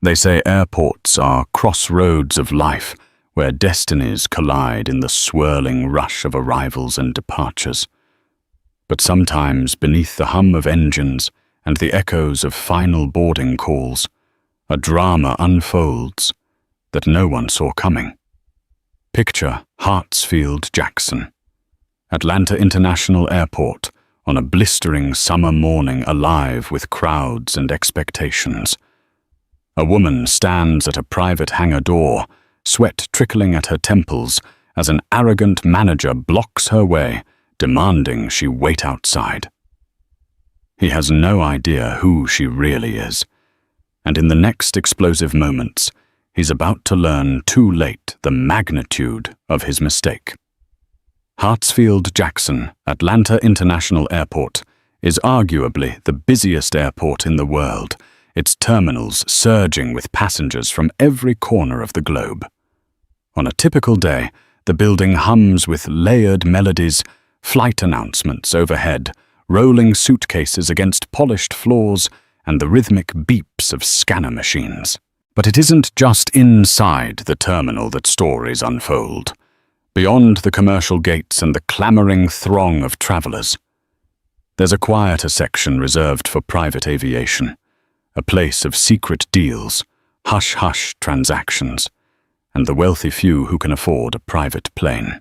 They say airports are crossroads of life where destinies collide in the swirling rush of arrivals and departures. But sometimes, beneath the hum of engines and the echoes of final boarding calls, a drama unfolds that no one saw coming. Picture Hartsfield-Jackson, Atlanta International Airport, on a blistering summer morning alive with crowds and expectations. A woman stands at a private hangar door, sweat trickling at her temples as an arrogant manager blocks her way, demanding she wait outside. He has no idea who she really is, and in the next explosive moments, he's about to learn too late the magnitude of his mistake. Hartsfield-Jackson, Atlanta International Airport, is arguably the busiest airport in the world, its terminals surging with passengers from every corner of the globe. On a typical day, the building hums with layered melodies, flight announcements overhead, rolling suitcases against polished floors, and the rhythmic beeps of scanner machines. But it isn't just inside the terminal that stories unfold. Beyond the commercial gates and the clamoring throng of travelers, there's a quieter section reserved for private aviation, a place of secret deals, hush-hush transactions, and the wealthy few who can afford a private plane.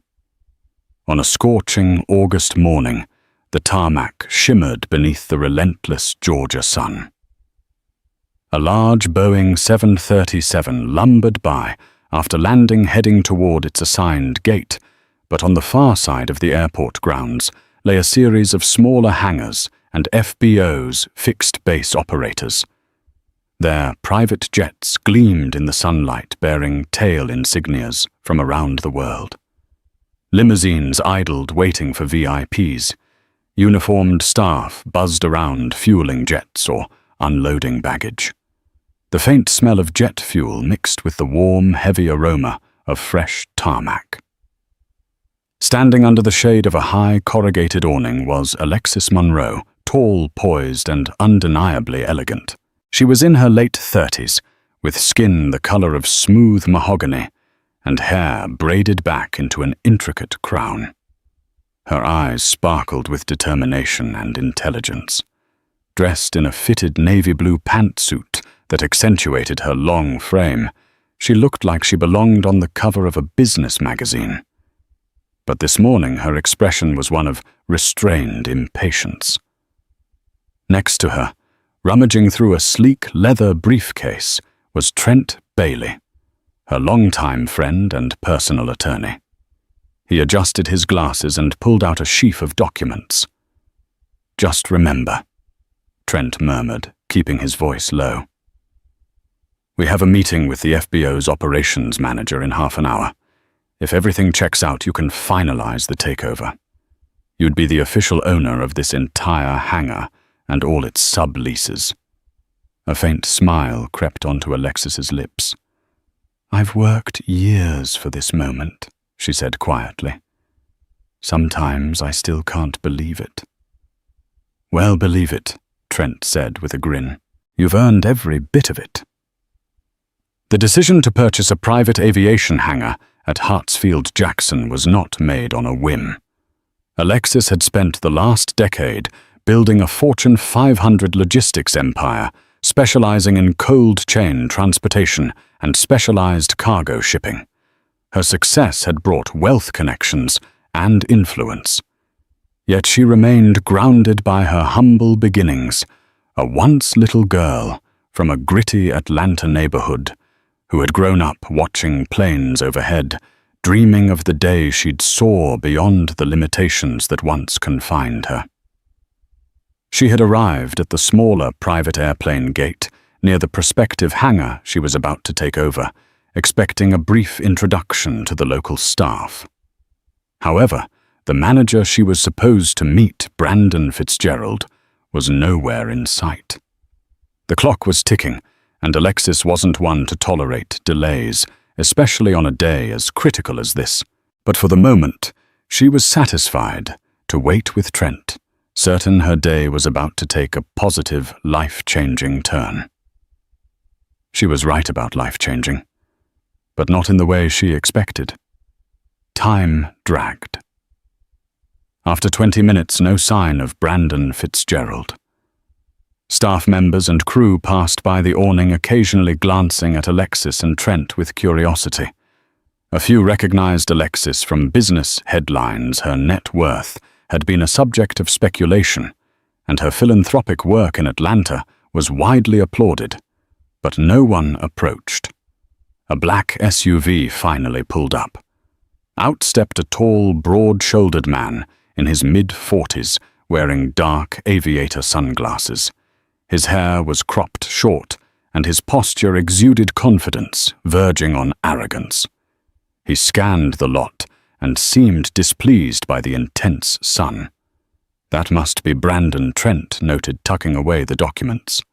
On a scorching August morning, the tarmac shimmered beneath the relentless Georgia sun. A large Boeing 737 lumbered by after landing heading toward its assigned gate, but on the far side of the airport grounds lay a series of smaller hangars and FBO's fixed base operators. Their private jets gleamed in the sunlight bearing tail insignias from around the world. Limousines idled waiting for VIPs. Uniformed staff buzzed around fueling jets or unloading baggage. The faint smell of jet fuel mixed with the warm, heavy aroma of fresh tarmac. Standing under the shade of a high corrugated awning was Alexis Monroe, tall, poised, and undeniably elegant. She was in her late 30s, with skin the color of smooth mahogany and hair braided back into an intricate crown. Her eyes sparkled with determination and intelligence. Dressed in a fitted navy blue pantsuit that accentuated her long frame, she looked like she belonged on the cover of a business magazine. But this morning her expression was one of restrained impatience. Next to her, rummaging through a sleek leather briefcase, was Trent Bailey, her longtime friend and personal attorney. He adjusted his glasses and pulled out a sheaf of documents. "Just remember," Trent murmured, keeping his voice low. "We have a meeting with the FBO's operations manager in half an hour. If everything checks out, you can finalize the takeover. You'd be the official owner of this entire hangar and all its subleases." A faint smile crept onto Alexis's lips. "I've worked years for this moment," she said quietly. "Sometimes I still can't believe it." "Well, believe it," Trent said with a grin. "You've earned every bit of it." The decision to purchase a private aviation hangar at Hartsfield-Jackson was not made on a whim. Alexis had spent the last decade building a Fortune 500 logistics empire, specializing in cold chain transportation and specialized cargo shipping. Her success had brought wealth connections and influence. Yet she remained grounded by her humble beginnings, a once little girl from a gritty Atlanta neighborhood who had grown up watching planes overhead, dreaming of the day she'd soar beyond the limitations that once confined her. She had arrived at the smaller private airplane gate near the prospective hangar she was about to take over, expecting a brief introduction to the local staff. However, the manager she was supposed to meet, Brandon Fitzgerald, was nowhere in sight. The clock was ticking, and Alexis wasn't one to tolerate delays, especially on a day as critical as this. But for the moment, she was satisfied to wait with Trent, certain her day was about to take a positive, life-changing turn. She was right about life-changing, but not in the way she expected. Time dragged. After 20 minutes, no sign of Brandon Fitzgerald. Staff members and crew passed by the awning, occasionally glancing at Alexis and Trent with curiosity. A few recognized Alexis from business headlines. Her net worth had been a subject of speculation, and her philanthropic work in Atlanta was widely applauded, but no one approached. A black SUV finally pulled up. Out stepped a tall, broad-shouldered man in his mid-40s, wearing dark aviator sunglasses. His hair was cropped short, and his posture exuded confidence, verging on arrogance. He scanned the lot and seemed displeased by the intense sun. That must be Brandon, Trent noted, tucking away the documents.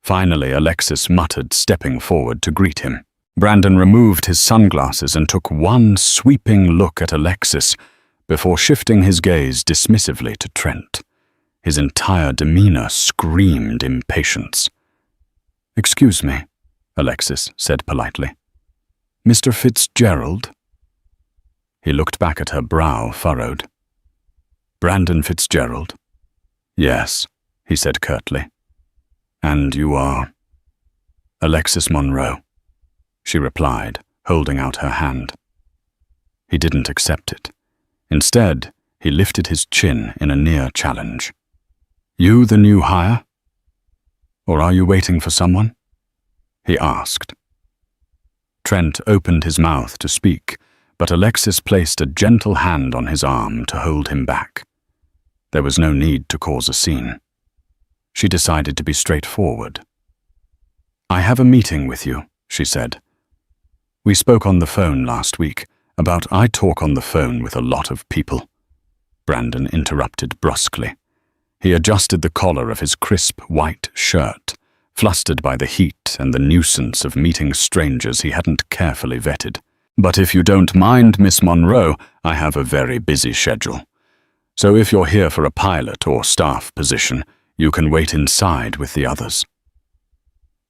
Finally, Alexis muttered, stepping forward to greet him. Brandon removed his sunglasses and took one sweeping look at Alexis before shifting his gaze dismissively to Trent. His entire demeanor screamed impatience. "Excuse me," Alexis said politely. "Mr. Fitzgerald?" He looked back at her, brow furrowed. "Brandon Fitzgerald?" "Yes," he said curtly. "And you are?" "Alexis Monroe," she replied, holding out her hand. He didn't accept it. Instead, he lifted his chin in a near challenge. "You the new hire? Or are you waiting for someone?" he asked. Trent opened his mouth to speak, but Alexis placed a gentle hand on his arm to hold him back. There was no need to cause a scene. She decided to be straightforward. "I have a meeting with you," she said. "We spoke on the phone last week about I talk on the phone with a lot of people." Brandon interrupted brusquely. He adjusted the collar of his crisp white shirt, flustered by the heat and the nuisance of meeting strangers he hadn't carefully vetted. "But if you don't mind, Miss Monroe, I have a very busy schedule. So if you're here for a pilot or staff position, you can wait inside with the others."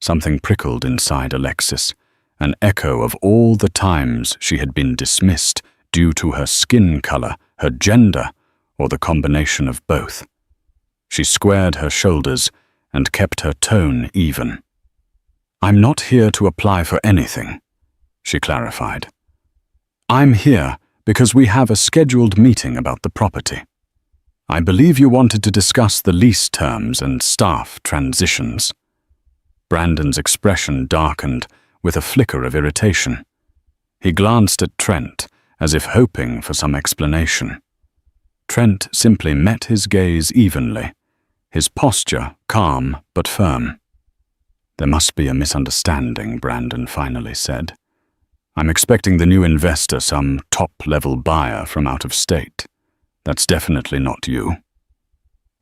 Something prickled inside Alexis, an echo of all the times she had been dismissed due to her skin color, her gender, or the combination of both. She squared her shoulders and kept her tone even. "I'm not here to apply for anything," she clarified. "I'm here because we have a scheduled meeting about the property. I believe you wanted to discuss the lease terms and staff transitions." Brandon's expression darkened with a flicker of irritation. He glanced at Trent as if hoping for some explanation. Trent simply met his gaze evenly, his posture calm but firm. "There must be a misunderstanding," Brandon finally said. "I'm expecting the new investor some top-level buyer from out of state. That's definitely not you."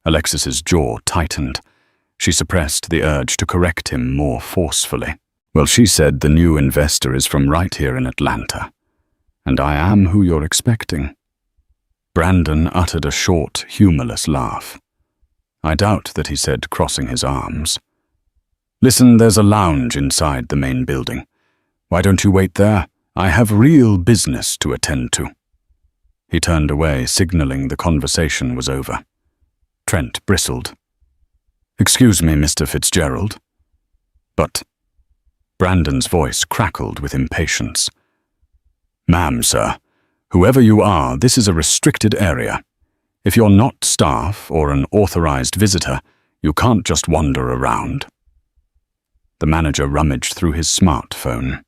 Alexis's jaw tightened. She suppressed the urge to correct him more forcefully. "Well, she said the new investor is from right here in Atlanta, and I am who you're expecting." Brandon uttered a short, humorless laugh. I doubt that he said, crossing his arms. "Listen, there's a lounge inside the main building. Why don't you wait there? I have real business to attend to." He turned away, signaling the conversation was over. Trent bristled. "Excuse me, Mr. Fitzgerald." "But—" Brandon's voice crackled with impatience. "Ma'am, sir, whoever you are, this is a restricted area. If you're not staff or an authorized visitor, you can't just wander around." The manager rummaged through his smartphone.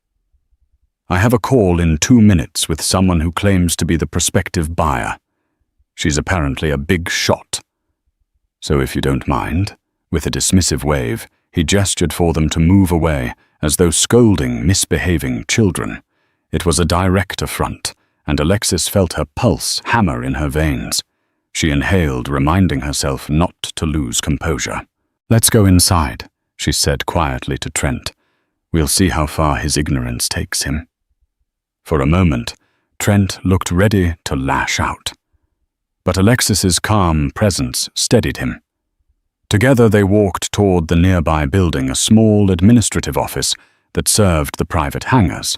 "I have a call in 2 minutes with someone who claims to be the prospective buyer. She's apparently a big shot. So if you don't mind," with a dismissive wave, he gestured for them to move away, as though scolding misbehaving children. It was a direct affront, and Alexis felt her pulse hammer in her veins. She inhaled, reminding herself not to lose composure. "Let's go inside," she said quietly to Trent. "We'll see how far his ignorance takes him." For a moment, Trent looked ready to lash out. But Alexis's calm presence steadied him. Together they walked toward the nearby building, a small administrative office that served the private hangars.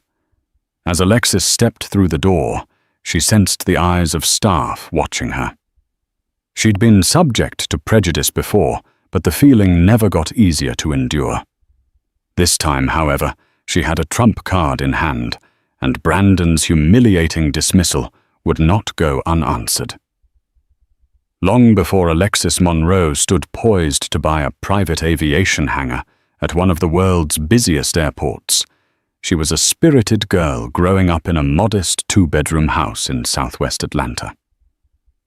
As Alexis stepped through the door, she sensed the eyes of staff watching her. She'd been subject to prejudice before, but the feeling never got easier to endure. This time, however, she had a trump card in hand, and Brandon's humiliating dismissal would not go unanswered. Long before Alexis Monroe stood poised to buy a private aviation hangar at one of the world's busiest airports, she was a spirited girl growing up in a modest two-bedroom house in southwest Atlanta.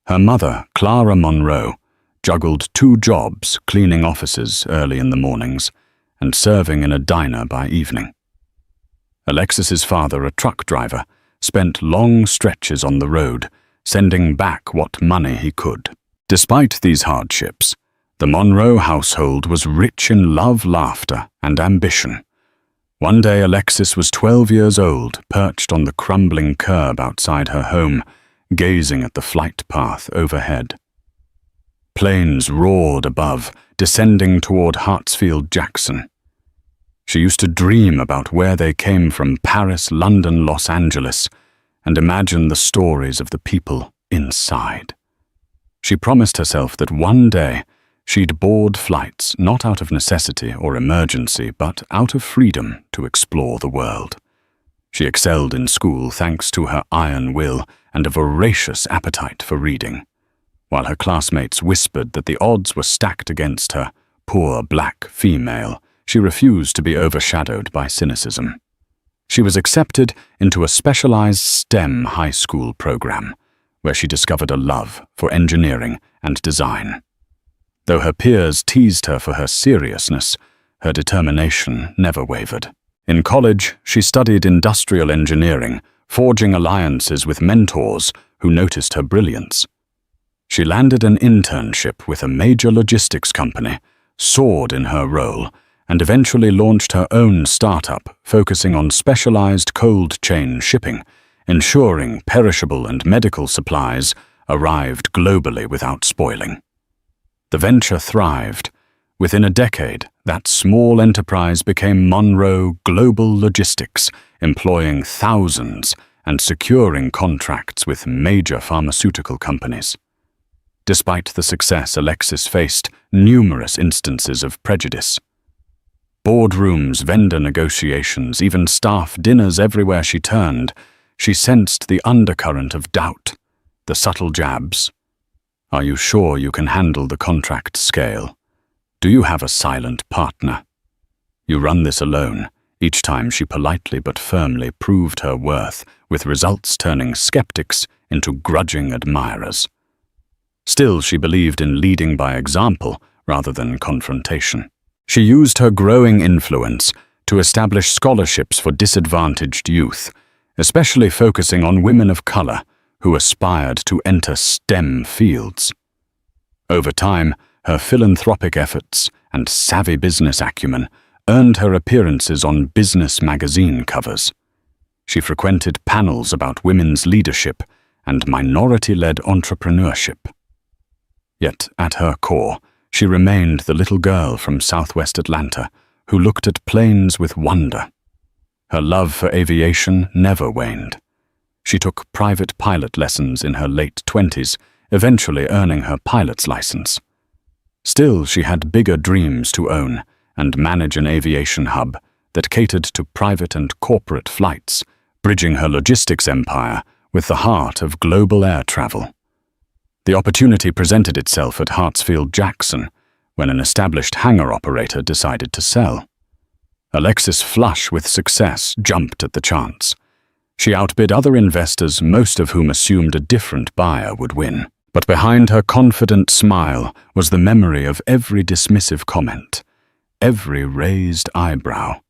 Her mother, Clara Monroe, juggled 2 jobs, cleaning offices early in the mornings and serving in a diner by evening. Alexis's father, a truck driver, spent long stretches on the road, sending back what money he could. Despite these hardships, the Monroe household was rich in love, laughter, and ambition. One day Alexis was 12 years old, perched on the crumbling curb outside her home, gazing at the flight path overhead. Planes roared above, descending toward Hartsfield-Jackson. She used to dream about where they came from, Paris, London, Los Angeles, and imagine the stories of the people inside. She promised herself that one day she'd board flights not out of necessity or emergency, but out of freedom to explore the world. She excelled in school thanks to her iron will and a voracious appetite for reading. While her classmates whispered that the odds were stacked against her, poor black female, she refused to be overshadowed by cynicism. She was accepted into a specialized STEM high school program, where she discovered a love for engineering and design. Though her peers teased her for her seriousness, her determination never wavered. In college, she studied industrial engineering, forging alliances with mentors who noticed her brilliance. She landed an internship with a major logistics company, soared in her role, and eventually launched her own startup focusing on specialized cold chain shipping, ensuring perishable and medical supplies arrived globally without spoiling. The venture thrived. Within a decade, that small enterprise became Monroe Global Logistics, employing thousands and securing contracts with major pharmaceutical companies. Despite the success, Alexis faced numerous instances of prejudice. Boardrooms, vendor negotiations, even staff dinners everywhere she turned, she sensed the undercurrent of doubt, the subtle jabs. Are you sure you can handle the contract scale? Do you have a silent partner? You run this alone. Each time she politely but firmly proved her worth, with results turning skeptics into grudging admirers. Still, she believed in leading by example rather than confrontation. She used her growing influence to establish scholarships for disadvantaged youth, especially focusing on women of color who aspired to enter STEM fields. Over time, her philanthropic efforts and savvy business acumen earned her appearances on business magazine covers. She frequented panels about women's leadership and minority-led entrepreneurship. Yet, at her core, she remained the little girl from southwest Atlanta who looked at planes with wonder. Her love for aviation never waned. She took private pilot lessons in her late 20s, eventually earning her pilot's license. Still, she had bigger dreams to own and manage an aviation hub that catered to private and corporate flights, bridging her logistics empire with the heart of global air travel. The opportunity presented itself at Hartsfield-Jackson when an established hangar operator decided to sell. Alexis, flush with success, jumped at the chance. She outbid other investors, most of whom assumed a different buyer would win. But behind her confident smile was the memory of every dismissive comment, every raised eyebrow,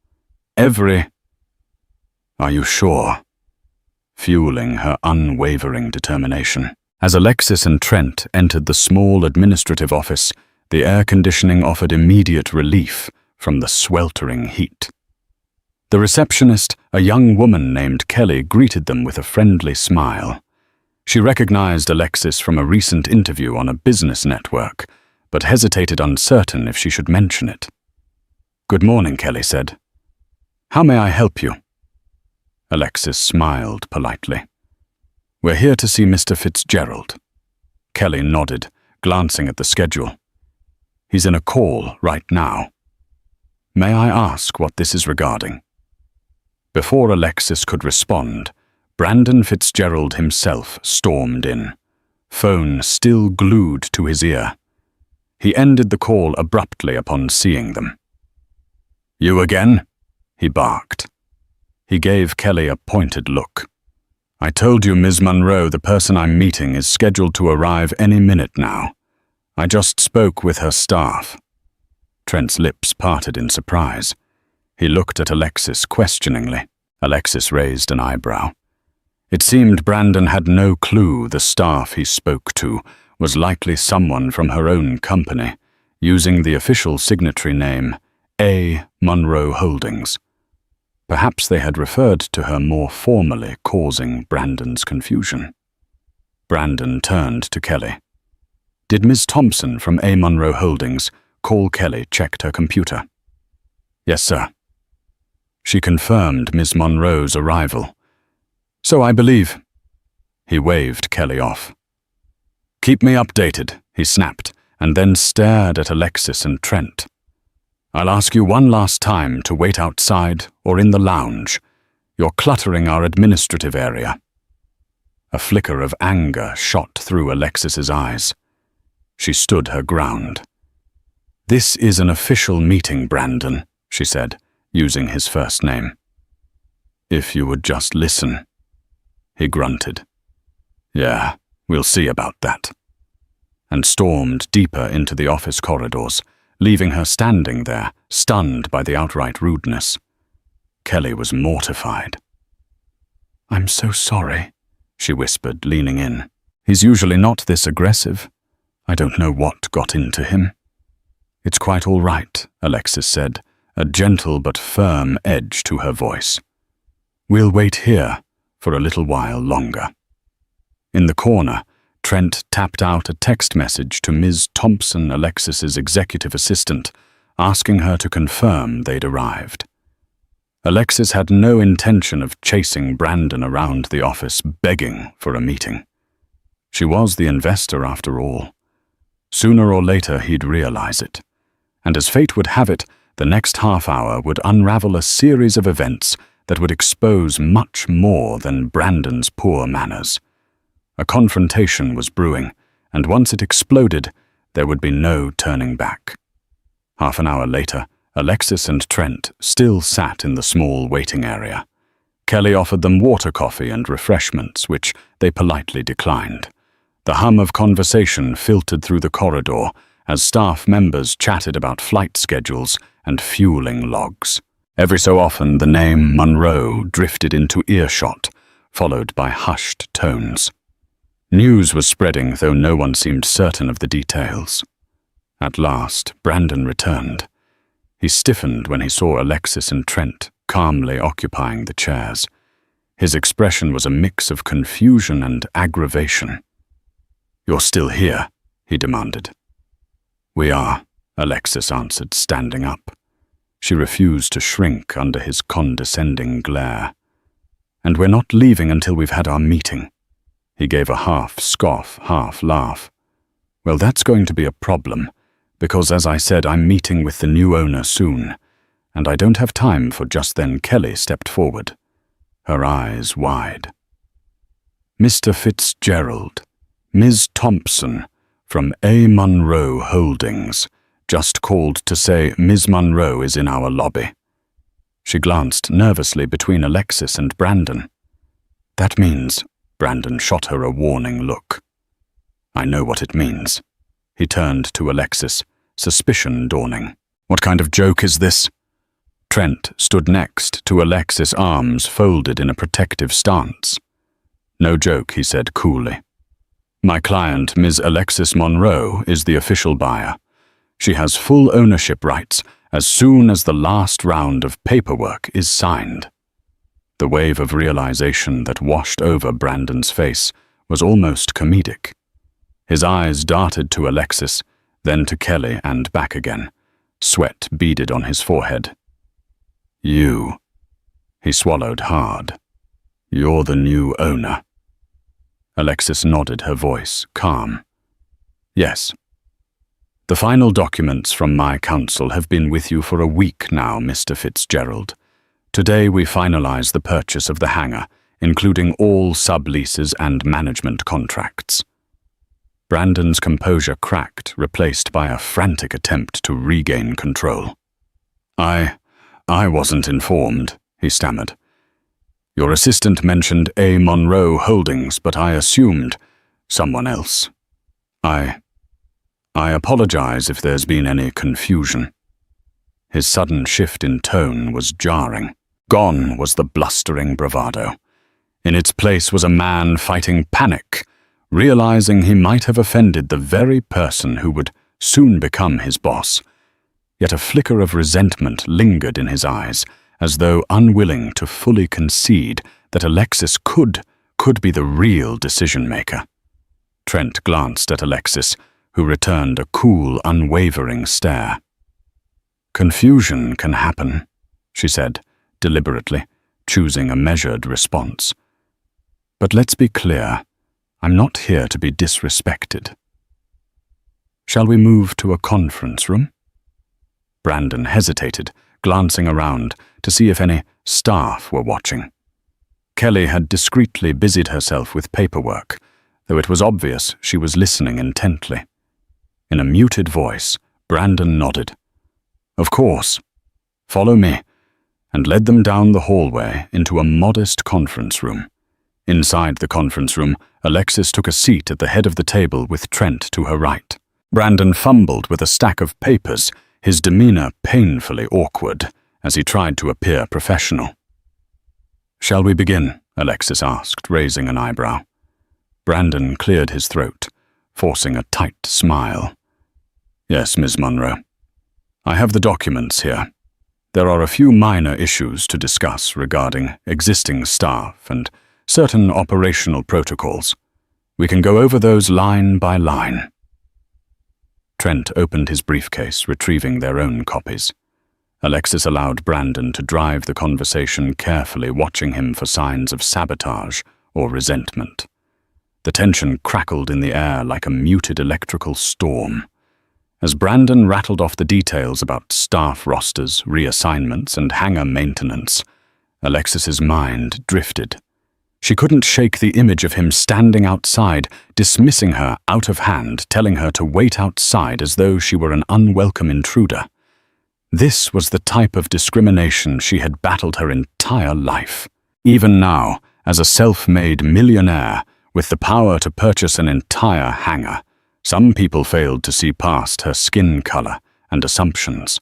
every "Are you sure?" fueling her unwavering determination. As Alexis and Trent entered the small administrative office, the air conditioning offered immediate relief from the sweltering heat. The receptionist, a young woman named Kelly, greeted them with a friendly smile. She recognized Alexis from a recent interview on a business network, but hesitated, uncertain if she should mention it. "Good morning," Kelly said. How may I help you? Alexis smiled politely. We're here to see Mr. Fitzgerald. Kelly nodded, glancing at the schedule. He's in a call right now. May I ask what this is regarding? Before Alexis could respond, Brandon Fitzgerald himself stormed in, phone still glued to his ear. He ended the call abruptly upon seeing them. You again? He barked. He gave Kelly a pointed look. I told you, Ms. Monroe, the person I'm meeting is scheduled to arrive any minute now. I just spoke with her staff. Trent's lips parted in surprise. He looked at Alexis questioningly. Alexis raised an eyebrow. It seemed Brandon had no clue the staff he spoke to was likely someone from her own company, using the official signatory name A. Monroe Holdings. Perhaps they had referred to her more formally, causing Brandon's confusion. Brandon turned to Kelly. Did Ms. Thompson from A. Monroe Holdings call Kelly checked her computer? Yes, sir. She confirmed Ms. Monroe's arrival. So I believe. He waved Kelly off. Keep me updated, he snapped, and then stared at Alexis and Trent. I'll ask you one last time to wait outside or in the lounge. You're cluttering our administrative area. A flicker of anger shot through Alexis's eyes. She stood her ground. This is an official meeting, Brandon, she said, using his first name. If you would just listen. He grunted. Yeah, we'll see about that. And stormed deeper into the office corridors, leaving her standing there, stunned by the outright rudeness. Kelly was mortified. I'm so sorry, she whispered, leaning in. He's usually not this aggressive. I don't know what got into him. It's quite all right, Alexis said, a gentle but firm edge to her voice. We'll wait here for a little while longer. In the corner, Trent tapped out a text message to Ms. Thompson, Alexis's executive assistant, asking her to confirm they'd arrived. Alexis had no intention of chasing Brandon around the office begging for a meeting. She was the investor after all. Sooner or later he'd realize it. And as fate would have it, the next half hour would unravel a series of events that would expose much more than Brandon's poor manners. A confrontation was brewing, and once it exploded, there would be no turning back. Half an hour later, Alexis and Trent still sat in the small waiting area. Kelly offered them water, coffee, and refreshments, which they politely declined. The hum of conversation filtered through the corridor as staff members chatted about flight schedules and fueling logs. Every so often, the name Monroe drifted into earshot, followed by hushed tones. News was spreading, though no one seemed certain of the details. At last, Brandon returned. He stiffened when he saw Alexis and Trent calmly occupying the chairs. His expression was a mix of confusion and aggravation. You're still here, he demanded. We are, Alexis answered, standing up. She refused to shrink under his condescending glare. And we're not leaving until we've had our meeting. He gave a half scoff, half laugh. Well, that's going to be a problem, because as I said, I'm meeting with the new owner soon, and I don't have time for just then. Kelly stepped forward, her eyes wide. Mr. Fitzgerald, Ms. Thompson, from A. Monroe Holdings, just called to say Ms. Monroe is in our lobby. She glanced nervously between Alexis and Brandon. That means... Brandon shot her a warning look. I know what it means. He turned to Alexis, suspicion dawning. What kind of joke is this? Trent stood next to Alexis, arms folded in a protective stance. No joke, he said coolly. My client, Ms. Alexis Monroe, is the official buyer. She has full ownership rights as soon as the last round of paperwork is signed. The wave of realization that washed over Brandon's face was almost comedic. His eyes darted to Alexis, then to Kelly and back again. Sweat beaded on his forehead. You, He swallowed hard. "You're the new owner." Alexis nodded, her voice calm. "Yes. The final documents from my council have been with you for a week now, Mr. Fitzgerald. Today we finalize the purchase of the hangar, including all subleases and management contracts." Brandon's composure cracked, replaced by a frantic attempt to regain control. I wasn't informed," he stammered. "Your assistant mentioned A. Monroe Holdings, but I assumed someone else. I apologize if there's been any confusion." His sudden shift in tone was jarring. Gone was the blustering bravado. In its place was a man fighting panic, realizing he might have offended the very person who would soon become his boss. Yet a flicker of resentment lingered in his eyes, as though unwilling to fully concede that Alexis could be the real decision-maker. Trent glanced at Alexis, who returned a cool, unwavering stare. "Confusion can happen," she said, deliberately, choosing a measured response. "But let's be clear, I'm not here to be disrespected. Shall we move to a conference room?" Brandon hesitated, glancing around to see if any staff were watching. Kelly had discreetly busied herself with paperwork, though it was obvious she was listening intently. In a muted voice, Brandon nodded. "Of course. Follow me," and led them down the hallway into a modest conference room. Inside the conference room, Alexis took a seat at the head of the table with Trent to her right. Brandon fumbled with a stack of papers, his demeanor painfully awkward as he tried to appear professional. "Shall we begin?" Alexis asked, raising an eyebrow. Brandon cleared his throat, forcing a tight smile. "Yes, Ms. Monroe. I have the documents here. There are a few minor issues to discuss regarding existing staff and certain operational protocols. We can go over those line by line." Trent opened his briefcase, retrieving their own copies. Alexis allowed Brandon to drive the conversation, carefully watching him for signs of sabotage or resentment. The tension crackled in the air like a muted electrical storm. As Brandon rattled off the details about staff rosters, reassignments, and hangar maintenance, Alexis's mind drifted. She couldn't shake the image of him standing outside, dismissing her out of hand, telling her to wait outside as though she were an unwelcome intruder. This was the type of discrimination she had battled her entire life. Even now, as a self-made millionaire with the power to purchase an entire hangar, some people failed to see past her skin color and assumptions.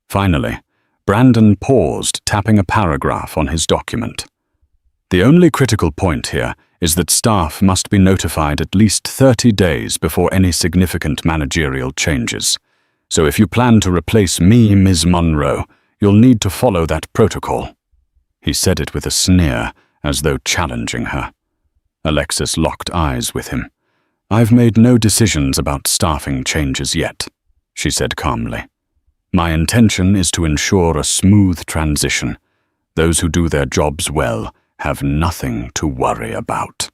Finally, Brandon paused, tapping a paragraph on his document. "The only critical point here is that staff must be notified at least 30 days before any significant managerial changes. So if you plan to replace me, Ms. Monroe, you'll need to follow that protocol." He said it with a sneer, as though challenging her. Alexis locked eyes with him. "I've made no decisions about staffing changes yet," she said calmly. "My intention is to ensure a smooth transition. Those who do their jobs well have nothing to worry about."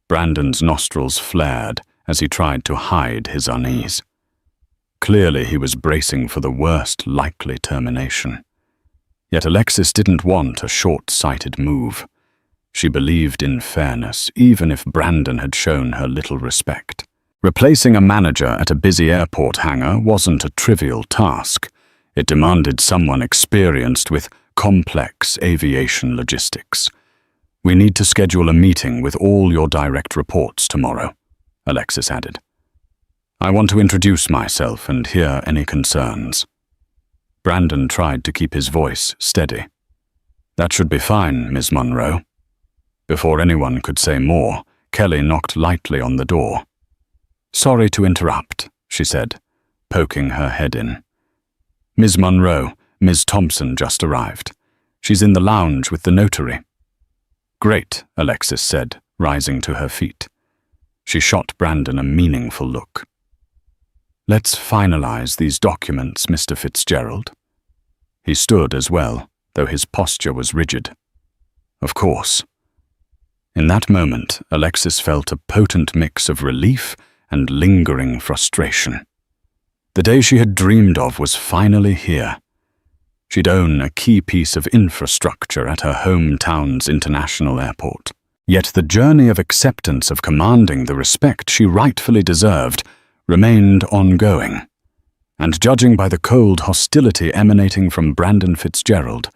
Brandon's nostrils flared as he tried to hide his unease. Clearly he was bracing for the worst likely termination. Yet Alexis didn't want a short-sighted move. She believed in fairness, even if Brandon had shown her little respect. Replacing a manager at a busy airport hangar wasn't a trivial task. It demanded someone experienced with complex aviation logistics. "We need to schedule a meeting with all your direct reports tomorrow," Alexis added. "I want to introduce myself and hear any concerns." Brandon tried to keep his voice steady. "That should be fine, Ms. Monroe." Before anyone could say more, Kelly knocked lightly on the door. "Sorry to interrupt," she said, poking her head in. "Ms. Monroe, Ms. Thompson just arrived. She's in the lounge with the notary." "Great," Alexis said, rising to her feet. She shot Brandon a meaningful look. "Let's finalize these documents, Mr. Fitzgerald." He stood as well, though his posture was rigid. Of course. In that moment, Alexis felt a potent mix of relief and lingering frustration. The day she had dreamed of was finally here. She'd own a key piece of infrastructure at her hometown's international airport. Yet the journey of acceptance of commanding the respect she rightfully deserved remained ongoing. And judging by the cold hostility emanating from Brandon Fitzgerald,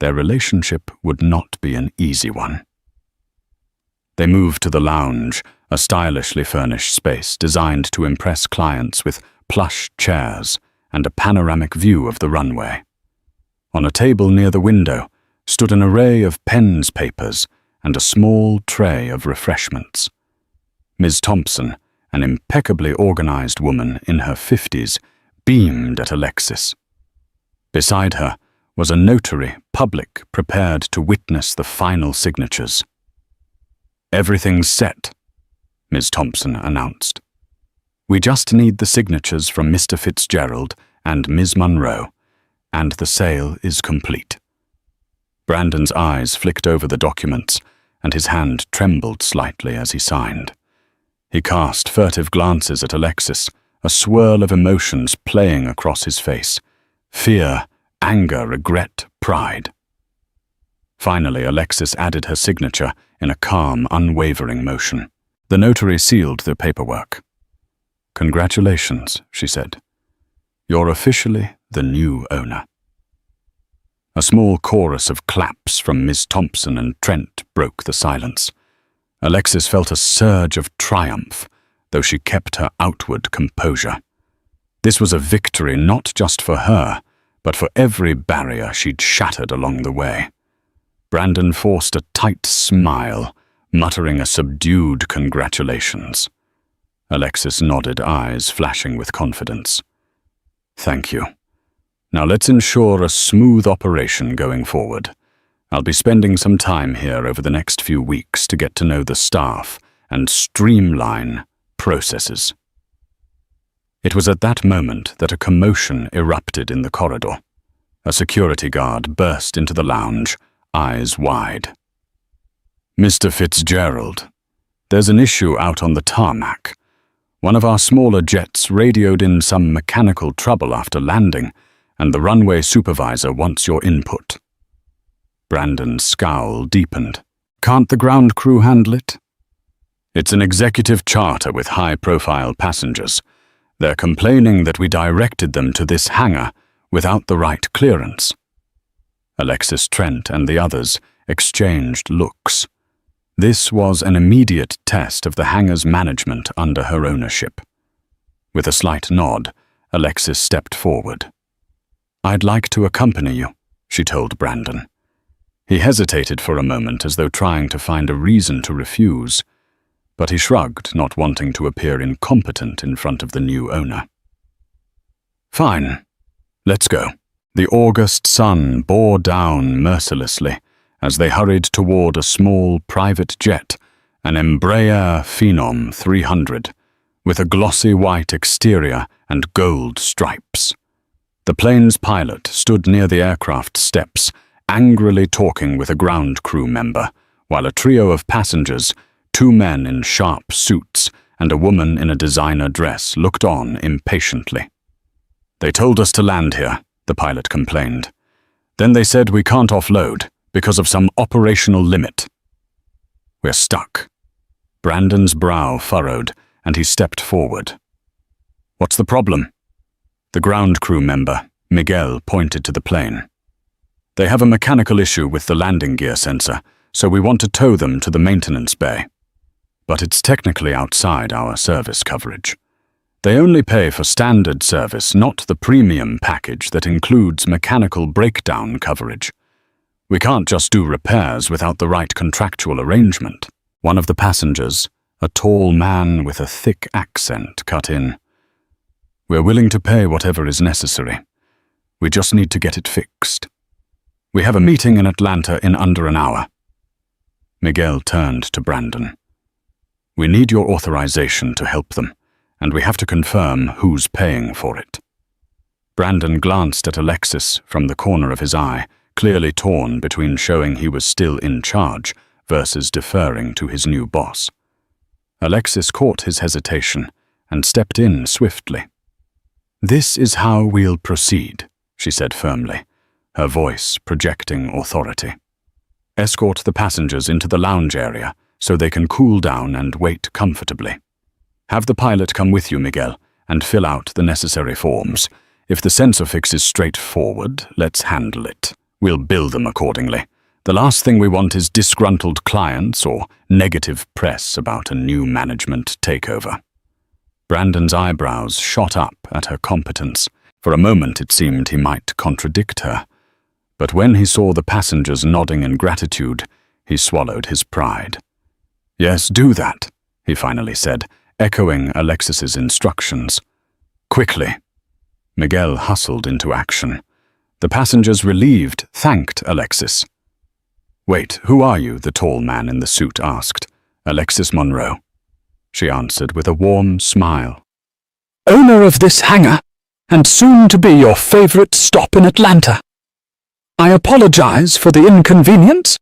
their relationship would not be an easy one. They moved to the lounge, a stylishly furnished space designed to impress clients with plush chairs and a panoramic view of the runway. On a table near the window stood an array of pens, papers, and a small tray of refreshments. Ms. Thompson, an impeccably organized woman in her 50s, beamed at Alexis. Beside her was a notary public prepared to witness the final signatures. "Everything's set," Ms. Thompson announced. "We just need the signatures from Mr. Fitzgerald and Ms. Munro, and the sale is complete." Brandon's eyes flicked over the documents, and his hand trembled slightly as he signed. He cast furtive glances at Alexis, a swirl of emotions playing across his face: fear, anger, regret, pride. Finally, Alexis added her signature in a calm, unwavering motion. The notary sealed the paperwork. "Congratulations," she said. "You're officially the new owner." A small chorus of claps from Miss Thompson and Trent broke the silence. Alexis felt a surge of triumph, though she kept her outward composure. This was a victory not just for her, but for every barrier she'd shattered along the way. Brandon forced a tight smile, muttering a subdued congratulations. Alexis nodded, eyes flashing with confidence. "Thank you. Now let's ensure a smooth operation going forward. I'll be spending some time here over the next few weeks to get to know the staff and streamline processes." It was at that moment that a commotion erupted in the corridor. A security guard burst into the lounge, eyes wide. "Mr. Fitzgerald, there's an issue out on the tarmac. One of our smaller jets radioed in some mechanical trouble after landing, and the runway supervisor wants your input." Brandon's scowl deepened. "Can't the ground crew handle it?" "It's an executive charter with high-profile passengers. They're complaining that we directed them to this hangar without the right clearance." Alexis, Trent, and the others exchanged looks. This was an immediate test of the hangar's management under her ownership. With a slight nod, Alexis stepped forward. "I'd like to accompany you," she told Brandon. He hesitated for a moment as though trying to find a reason to refuse, but he shrugged, not wanting to appear incompetent in front of the new owner. "Fine. Let's go." The August sun bore down mercilessly as they hurried toward a small private jet, an Embraer Phenom 300, with a glossy white exterior and gold stripes. The plane's pilot stood near the aircraft steps, angrily talking with a ground crew member, while a trio of passengers, 2 men in sharp suits and a woman in a designer dress, looked on impatiently. "They told us to land here," the pilot complained. "Then they said we can't offload because of some operational limit. We're stuck." Brandon's brow furrowed, and he stepped forward. "What's the problem?" The ground crew member, Miguel, pointed to the plane. "They have a mechanical issue with the landing gear sensor, so we want to tow them to the maintenance bay. But it's technically outside our service coverage. They only pay for standard service, not the premium package that includes mechanical breakdown coverage. We can't just do repairs without the right contractual arrangement." One of the passengers, a tall man with a thick accent, cut in. "We're willing to pay whatever is necessary. We just need to get it fixed. We have a meeting in Atlanta in under an hour." Miguel turned to Brandon. "We need your authorization to help them, and we have to confirm who's paying for it." Brandon glanced at Alexis from the corner of his eye, clearly torn between showing he was still in charge versus deferring to his new boss. Alexis caught his hesitation and stepped in swiftly. "This is how we'll proceed," she said firmly, her voice projecting authority. "Escort the passengers into the lounge area so they can cool down and wait comfortably. Have the pilot come with you, Miguel, and fill out the necessary forms. If the sensor fix is straightforward, let's handle it. We'll bill them accordingly. The last thing we want is disgruntled clients or negative press about a new management takeover." Brandon's eyebrows shot up at her competence. For a moment it seemed he might contradict her. But when he saw the passengers nodding in gratitude, he swallowed his pride. "Yes, do that," he finally said, echoing Alexis's instructions. "Quickly." Miguel hustled into action. The passengers, relieved, thanked Alexis. "Wait, who are you?" the tall man in the suit asked. "Alexis Monroe," she answered with a warm smile. "Owner of this hangar, and soon to be your favorite stop in Atlanta. I apologize for the inconvenience."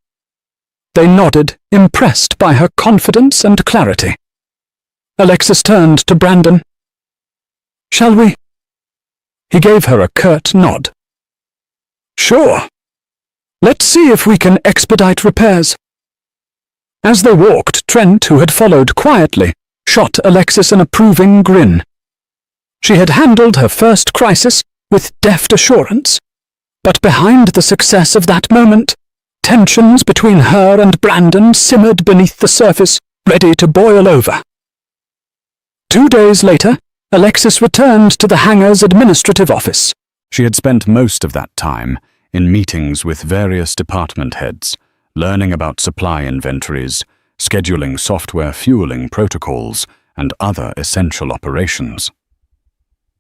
They nodded, impressed by her confidence and clarity. Alexis turned to Brandon. "Shall we?" He gave her a curt nod. "Sure. Let's see if we can expedite repairs." As they walked, Trent, who had followed quietly, shot Alexis an approving grin. She had handled her first crisis with deft assurance, but behind the success of that moment, tensions between her and Brandon simmered beneath the surface, ready to boil over. 2 days later, Alexis returned to the hangar's administrative office. She had spent most of that time in meetings with various department heads, learning about supply inventories, scheduling software fueling protocols, and other essential operations.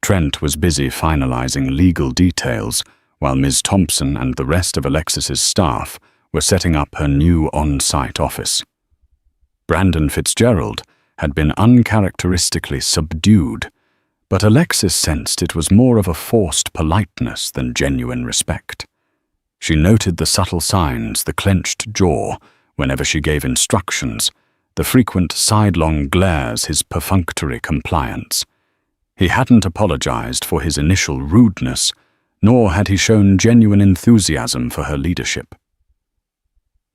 Trent was busy finalizing legal details, while Ms. Thompson and the rest of Alexis's staff were setting up her new on-site office. Brandon Fitzgerald had been uncharacteristically subdued, but Alexis sensed it was more of a forced politeness than genuine respect. She noted the subtle signs, the clenched jaw whenever she gave instructions, the frequent sidelong glares, his perfunctory compliance. He hadn't apologized for his initial rudeness, nor had he shown genuine enthusiasm for her leadership.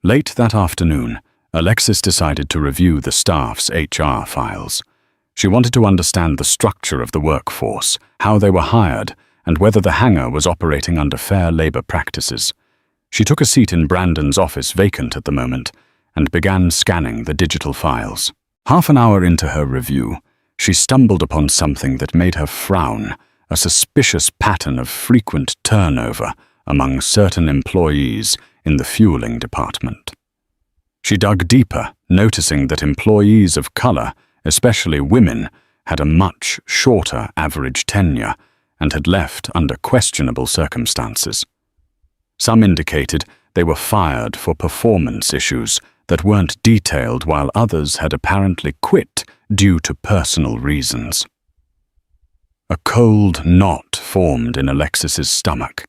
Late that afternoon, Alexis decided to review the staff's HR files. She wanted to understand the structure of the workforce, how they were hired, and whether the hangar was operating under fair labor practices. She took a seat in Brandon's office, vacant at the moment, and began scanning the digital files. Half an hour into her review, she stumbled upon something that made her frown, a suspicious pattern of frequent turnover among certain employees in the fueling department. She dug deeper, noticing that employees of color, especially women, had a much shorter average tenure and had left under questionable circumstances. Some indicated they were fired for performance issues that weren't detailed, while others had apparently quit due to personal reasons. A cold knot formed in Alexis's stomach.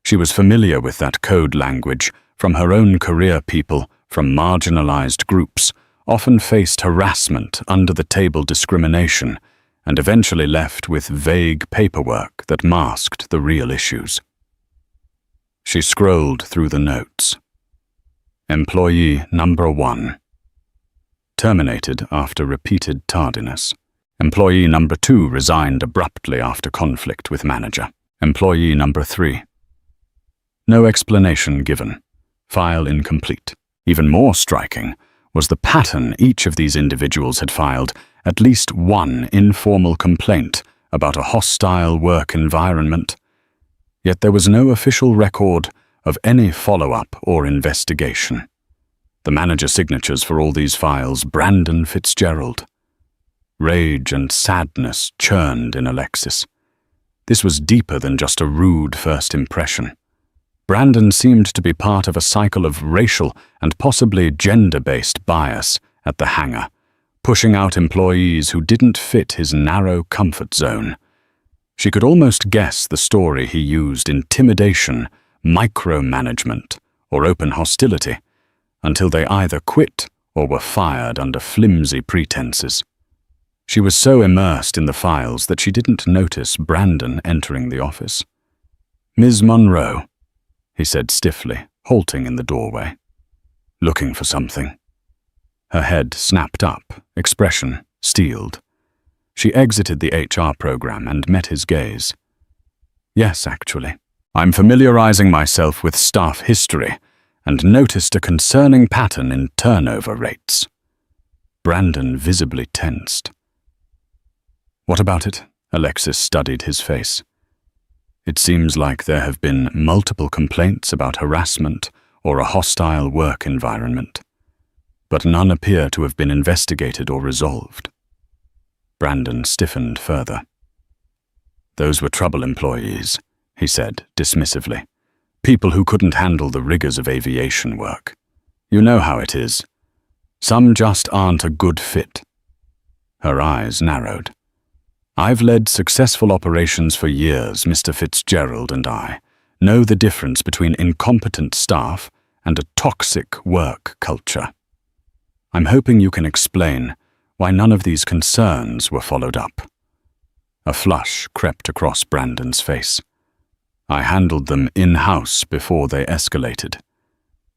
She was familiar with that code language from her own career. People from marginalized groups often faced harassment, under-the-table discrimination, and eventually left with vague paperwork that masked the real issues. She scrolled through the notes. Employee number 1. Terminated after repeated tardiness. Employee number 2 resigned abruptly after conflict with manager. Employee number 3. No explanation given. File incomplete. Even more striking was the pattern. Each of these individuals had filed at least one informal complaint about a hostile work environment. Yet there was no official record of any follow-up or investigation. The manager signatures for all these files, Brandon Fitzgerald. Rage and sadness churned in Alexis. This was deeper than just a rude first impression. Brandon seemed to be part of a cycle of racial and possibly gender-based bias at the hangar, pushing out employees who didn't fit his narrow comfort zone. She could almost guess the story he used: intimidation, micromanagement, or open hostility, until they either quit or were fired under flimsy pretenses. She was so immersed in the files that she didn't notice Brandon entering the office. "Ms. Monroe," he said stiffly, halting in the doorway. "Looking for something?" Her head snapped up, expression steeled. She exited the HR program and met his gaze. "Yes, actually. I'm familiarizing myself with staff history and noticed a concerning pattern in turnover rates." Brandon visibly tensed. "What about it?" Alexis studied his face. "It seems like there have been multiple complaints about harassment or a hostile work environment, but none appear to have been investigated or resolved." Brandon stiffened further. "Those were trouble employees," he said dismissively. "People who couldn't handle the rigors of aviation work. You know how it is. Some just aren't a good fit." Her eyes narrowed. "I've led successful operations for years. Mr. Fitzgerald and I know the difference between incompetent staff and a toxic work culture. I'm hoping you can explain why none of these concerns were followed up." A flush crept across Brandon's face. "I handled them in-house before they escalated."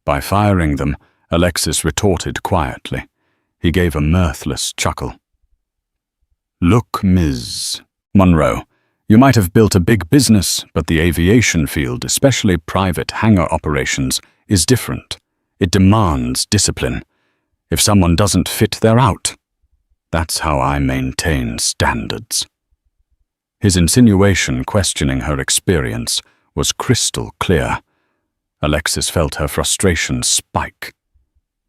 By firing them, Alexis retorted quietly. He gave a mirthless chuckle. "Look, Ms. Monroe, you might have built a big business, but the aviation field, especially private hangar operations, is different. It demands discipline. If someone doesn't fit, they're out. That's how I maintain standards." His insinuation questioning her experience was crystal clear. Alexis felt her frustration spike.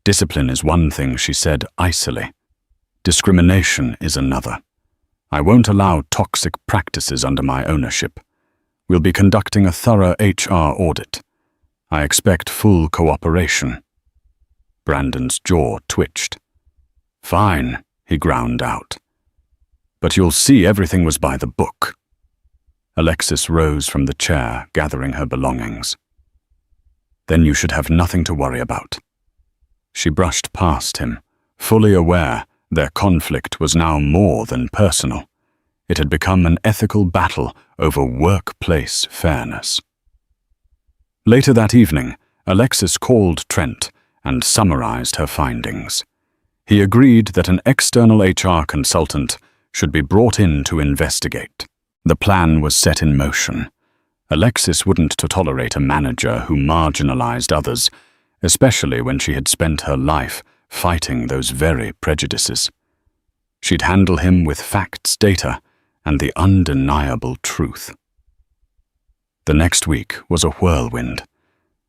"Discipline is one thing," she said icily. "Discrimination is another. I won't allow toxic practices under my ownership. We'll be conducting a thorough HR audit. I expect full cooperation." Brandon's jaw twitched. "Fine," he ground out. "But you'll see everything was by the book." Alexis rose from the chair, gathering her belongings. "Then you should have nothing to worry about." She brushed past him, fully aware their conflict was now more than personal. It had become an ethical battle over workplace fairness. Later that evening, Alexis called Trent and summarized her findings. He agreed that an external HR consultant should be brought in to investigate. The plan was set in motion. Alexis wouldn't tolerate a manager who marginalized others, especially when she had spent her life fighting those very prejudices. She'd handle him with facts, data, and the undeniable truth. The next week was a whirlwind.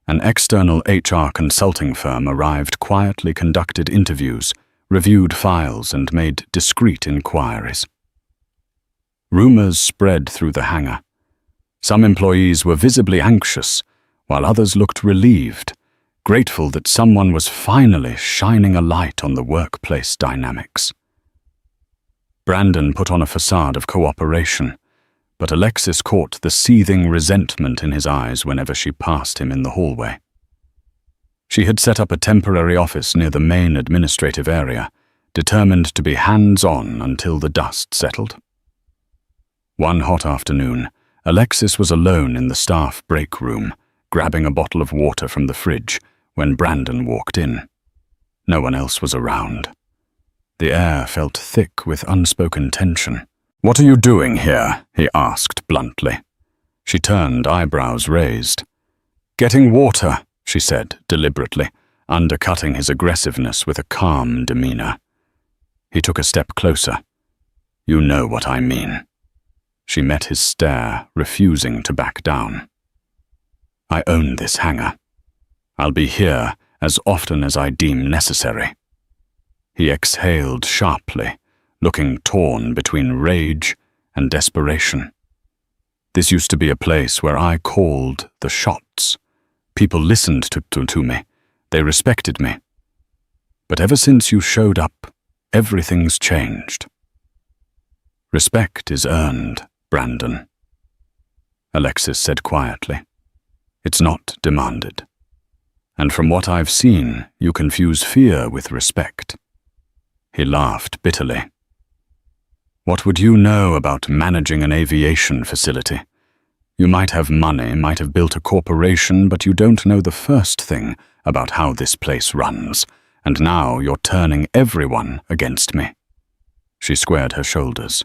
An external HR consulting firm arrived, quietly conducted interviews, reviewed files, and made discreet inquiries. Rumors spread through the hangar. Some employees were visibly anxious, while others looked relieved, grateful that someone was finally shining a light on the workplace dynamics. Brandon put on a facade of cooperation, but Alexis caught the seething resentment in his eyes whenever she passed him in the hallway. She had set up a temporary office near the main administrative area, determined to be hands-on until the dust settled. One hot afternoon, Alexis was alone in the staff break room, grabbing a bottle of water from the fridge when Brandon walked in. No one else was around. The air felt thick with unspoken tension. "What are you doing here?" he asked bluntly. She turned, eyebrows raised. "Getting water," she said deliberately, undercutting his aggressiveness with a calm demeanor. He took a step closer. "You know what I mean." She met his stare, refusing to back down. "I own this hangar. I'll be here as often as I deem necessary." He exhaled sharply, looking torn between rage and desperation. "This used to be a place where I called the shots. People listened to me. They respected me. But ever since you showed up, everything's changed." "Respect is earned, Brandon," Alexis said quietly. It's not demanded. And from what I've seen, you confuse fear with respect." He laughed bitterly. "What would you know about managing an aviation facility? You might have money, might have built a corporation, but you don't know the first thing about how this place runs, and now you're turning everyone against me." She squared her shoulders.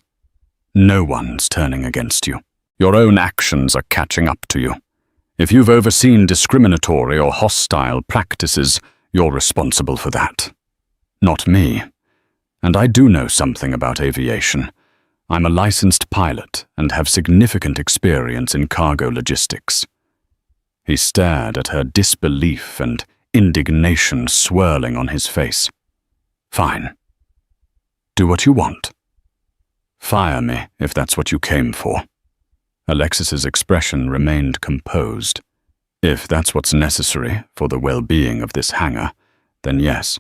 "No one's turning against you. Your own actions are catching up to you. If you've overseen discriminatory or hostile practices, you're responsible for that. Not me. And I do know something about aviation. I'm a licensed pilot and have significant experience in cargo logistics." He stared at her, disbelief and indignation swirling on his face. "Fine. Do what you want. Fire me if that's what you came for." Alexis's expression remained composed. "If that's what's necessary for the well-being of this hangar, then yes.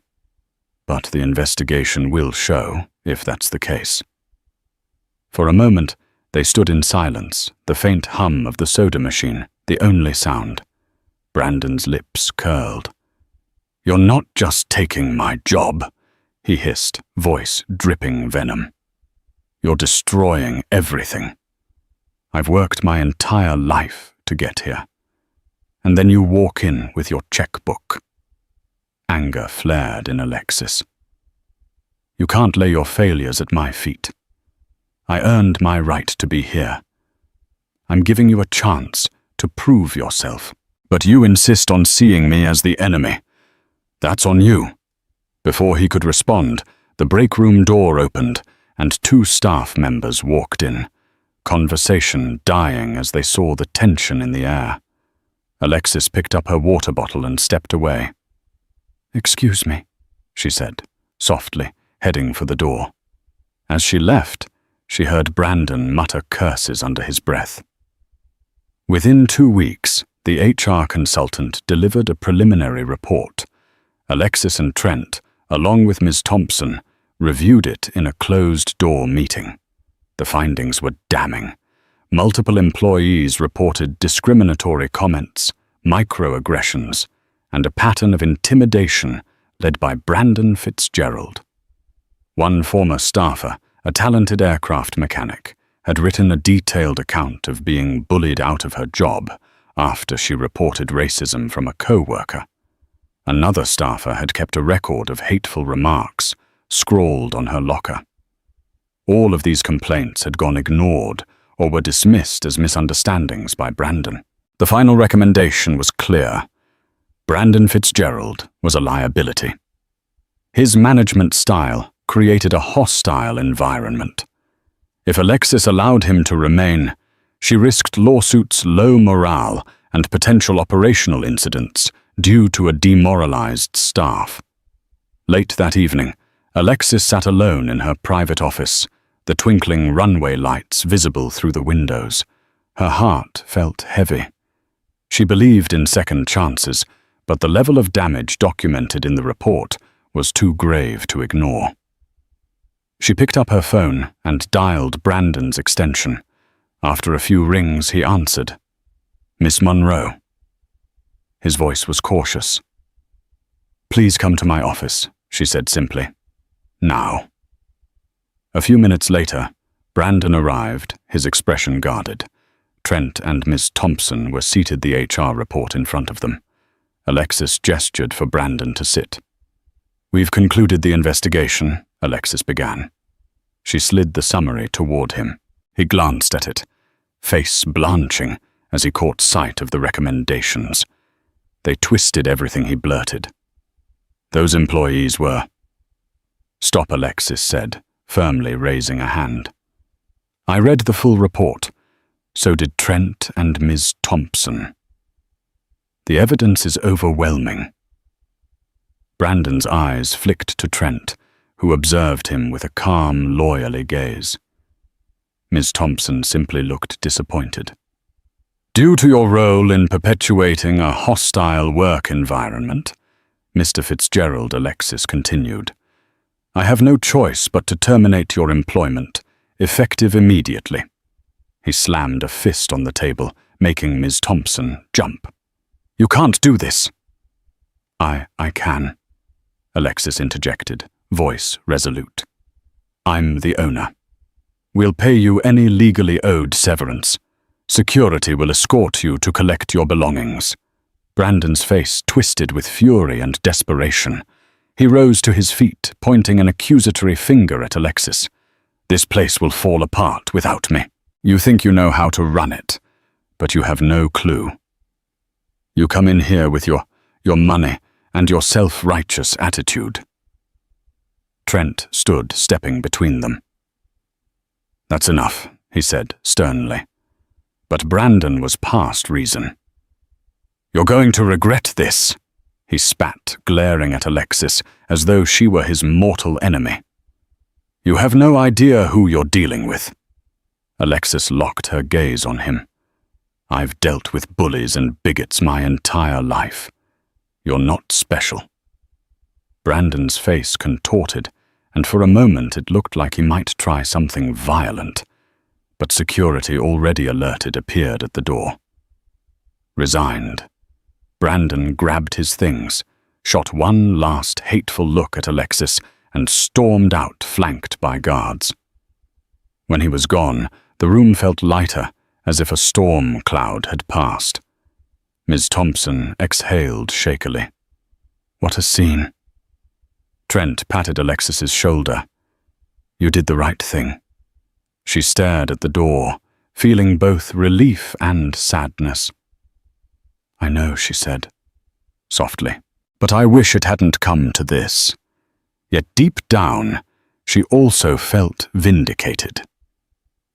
But the investigation will show if that's the case." For a moment, they stood in silence, the faint hum of the soda machine, the only sound. Brandon's lips curled. "You're not just taking my job," he hissed, voice dripping venom. "You're destroying everything. I've worked my entire life to get here. And then you walk in with your checkbook." Anger flared in Alexis. "You can't lay your failures at my feet. I earned my right to be here. I'm giving you a chance to prove yourself, but you insist on seeing me as the enemy. That's on you." Before he could respond, the break room door opened and 2 staff members walked in, conversation dying as they saw the tension in the air. Alexis picked up her water bottle and stepped away. "Excuse me," she said, softly, heading for the door. As she left, she heard Brandon mutter curses under his breath. Within 2 weeks, the HR consultant delivered a preliminary report. Alexis and Trent, along with Ms. Thompson, reviewed it in a closed-door meeting. The findings were damning. Multiple employees reported discriminatory comments, microaggressions, and a pattern of intimidation led by Brandon Fitzgerald. One former staffer, a talented aircraft mechanic, had written a detailed account of being bullied out of her job after she reported racism from a co-worker. Another staffer had kept a record of hateful remarks scrawled on her locker. All of these complaints had gone ignored or were dismissed as misunderstandings by Brandon. The final recommendation was clear. Brandon Fitzgerald was a liability. His management style created a hostile environment. If Alexis allowed him to remain, she risked lawsuits, low morale, and potential operational incidents due to a demoralized staff. Late that evening, Alexis sat alone in her private office, the twinkling runway lights visible through the windows. Her heart felt heavy. She believed in second chances, but the level of damage documented in the report was too grave to ignore. She picked up her phone and dialed Brandon's extension. After a few rings, he answered. "Miss Monroe." His voice was cautious. "Please come to my office," she said simply. "Now." A few minutes later, Brandon arrived, his expression guarded. Trent and Miss Thompson were seated, the HR report in front of them. Alexis gestured for Brandon to sit. "We've concluded the investigation," Alexis began. She slid the summary toward him. He glanced at it, face blanching as he caught sight of the recommendations. They twisted everything he blurted. Those employees were... "Stop," Alexis said, firmly raising a hand. "I read the full report. So did Trent and Ms. Thompson. The evidence is overwhelming." Brandon's eyes flicked to Trent, who observed him with a calm, lawyerly gaze. Ms. Thompson simply looked disappointed. "Due to your role in perpetuating a hostile work environment," Mr. Fitzgerald, Alexis continued, "I have no choice but to terminate your employment, effective immediately." He slammed a fist on the table, making Ms. Thompson jump. You can't do this." I can," Alexis interjected, voice resolute. "I'm the owner. We'll pay you any legally owed severance. Security will escort you to collect your belongings." Brandon's face twisted with fury and desperation. He rose to his feet, pointing an accusatory finger at Alexis. "This place will fall apart without me. You think you know how to run it, but you have no clue. You come in here with your money and your self-righteous attitude." Trent stood, stepping between them. "That's enough," he said sternly. But Brandon was past reason. "You're going to regret this," he spat, glaring at Alexis as though she were his mortal enemy. "You have no idea who you're dealing with." Alexis locked her gaze on him. "I've dealt with bullies and bigots my entire life. You're not special." Brandon's face contorted, and for a moment it looked like he might try something violent, but security, already alerted, appeared at the door. Resigned, Brandon grabbed his things, shot one last hateful look at Alexis, and stormed out, flanked by guards. When he was gone, the room felt lighter, as if a storm cloud had passed. Ms. Thompson exhaled shakily. "What a scene." Trent patted Alexis's shoulder. "You did the right thing." She stared at the door, feeling both relief and sadness. "I know," she said, softly, "but I wish it hadn't come to this." Yet deep down, she also felt vindicated.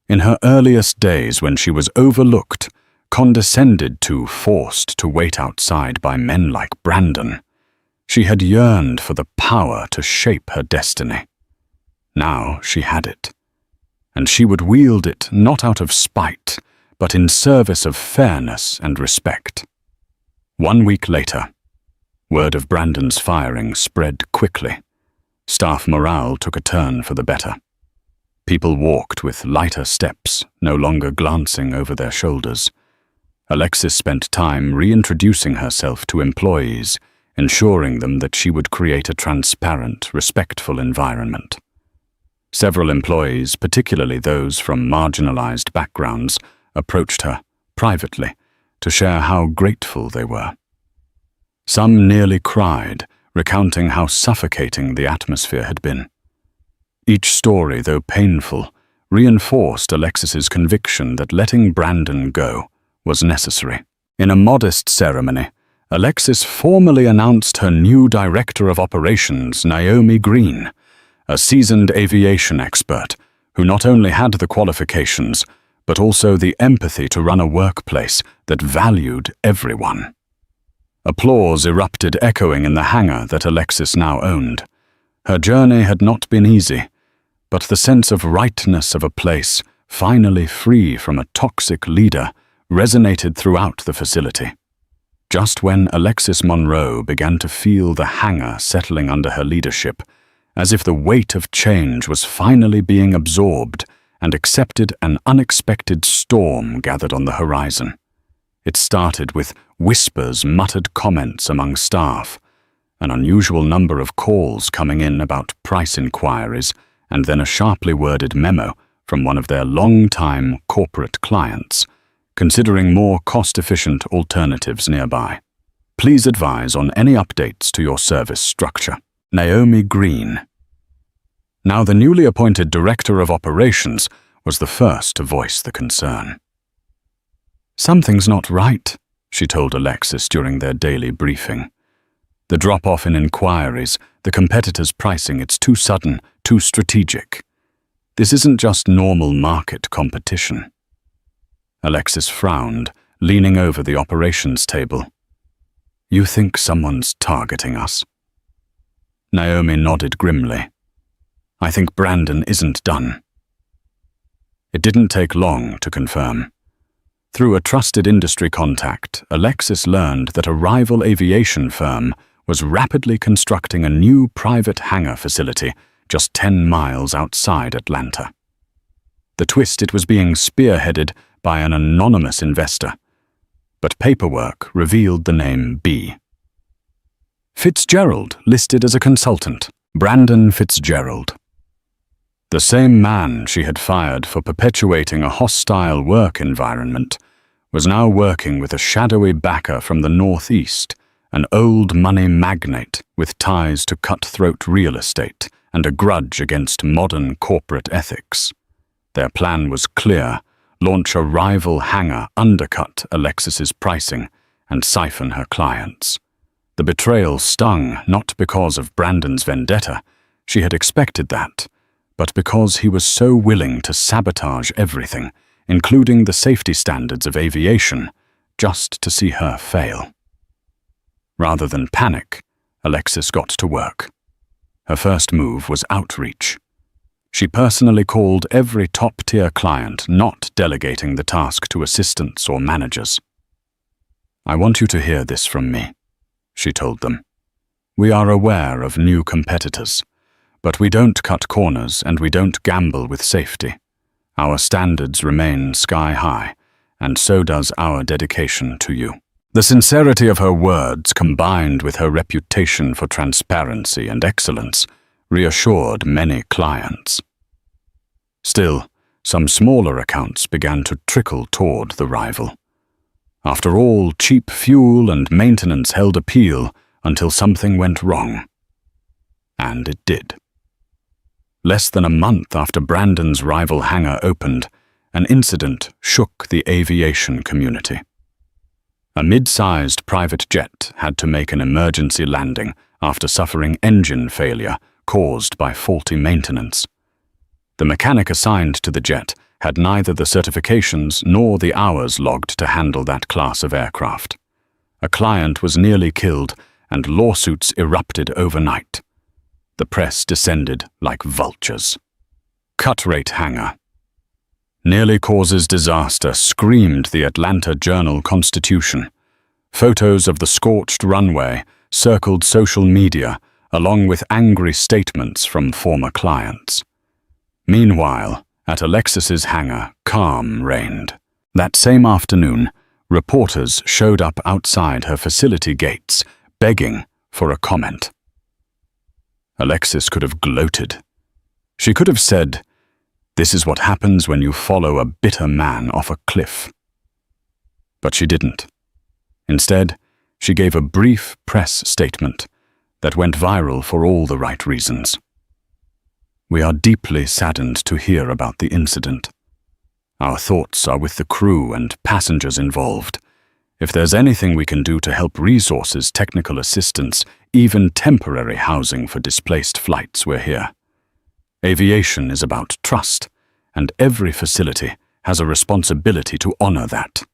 In her earliest days, when she was overlooked, condescended to, forced to wait outside by men like Brandon, she had yearned for the power to shape her destiny. Now she had it, and she would wield it not out of spite, but in service of fairness and respect. 1 week later, word of Brandon's firing spread quickly. Staff morale took a turn for the better. People walked with lighter steps, no longer glancing over their shoulders. Alexis spent time reintroducing herself to employees, ensuring them that she would create a transparent, respectful environment. Several employees, particularly those from marginalized backgrounds, approached her, privately, to share how grateful they were. Some nearly cried, recounting how suffocating the atmosphere had been. Each story, though painful, reinforced Alexis's conviction that letting Brandon go was necessary. In a modest ceremony, Alexis formally announced her new director of operations, Naomi Green, a seasoned aviation expert who not only had the qualifications, but also the empathy to run a workplace that valued everyone. Applause erupted, echoing in the hangar that Alexis now owned. Her journey had not been easy, but the sense of rightness of a place, finally free from a toxic leader, resonated throughout the facility. Just when Alexis Monroe began to feel the hangar settling under her leadership, as if the weight of change was finally being absorbed and accepted, an unexpected storm gathered on the horizon. It started with whispers, muttered comments among staff, an unusual number of calls coming in about price inquiries, and then a sharply worded memo from one of their long-time corporate clients, considering more cost-efficient alternatives nearby. Please advise on any updates to your service structure. Naomi Green. Now the newly appointed Director of Operations was the first to voice the concern. "Something's not right," she told Alexis during their daily briefing. "The drop-off in inquiries, the competitors' pricing, it's too sudden, too strategic. This isn't just normal market competition." Alexis frowned, leaning over the operations table. "You think someone's targeting us?" Naomi nodded grimly. "I think Brandon isn't done." It didn't take long to confirm. Through a trusted industry contact, Alexis learned that a rival aviation firm was rapidly constructing a new private hangar facility just 10 miles outside Atlanta. The twist: it was being spearheaded by an anonymous investor. but paperwork revealed the name B. Fitzgerald listed as a consultant, Brandon Fitzgerald. The same man she had fired for perpetuating a hostile work environment was now working with a shadowy backer from the Northeast, an old money magnate with ties to cutthroat real estate and a grudge against modern corporate ethics. Their plan was clear: launch a rival hangar, undercut Alexis's pricing, and siphon her clients. The betrayal stung not because of Brandon's vendetta, she had expected that, but because he was so willing to sabotage everything, including the safety standards of aviation, just to see her fail. Rather than panic, Alexis got to work. Her first move was outreach. She personally called every top-tier client, not delegating the task to assistants or managers. "I want you to hear this from me," she told them. "We are aware of new competitors, but we don't cut corners and we don't gamble with safety. Our standards remain sky-high, and so does our dedication to you." The sincerity of her words, combined with her reputation for transparency and excellence, reassured many clients. Still, some smaller accounts began to trickle toward the rival. After all, cheap fuel and maintenance held appeal until something went wrong. And it did. Less than a month after Brandon's rival hangar opened, an incident shook the aviation community. A mid-sized private jet had to make an emergency landing after suffering engine failure caused by faulty maintenance. The mechanic assigned to the jet had neither the certifications nor the hours logged to handle that class of aircraft. A client was nearly killed, and lawsuits erupted overnight. The press descended like vultures. Cut-rate hangar. Nearly causes disaster, screamed the Atlanta Journal-Constitution. Photos of the scorched runway circled social media, along with angry statements from former clients. Meanwhile, at Alexis's hangar, calm reigned. That same afternoon, reporters showed up outside her facility gates, begging for a comment. Alexis could have gloated. She could have said, "This is what happens when you follow a bitter man off a cliff." But she didn't. Instead, she gave a brief press statement that went viral for all the right reasons. "We are deeply saddened to hear about the incident. Our thoughts are with the crew and passengers involved. If there's anything we can do to help, resources, technical assistance, even temporary housing for displaced flights, we're here. Aviation is about trust, and every facility has a responsibility to honor that."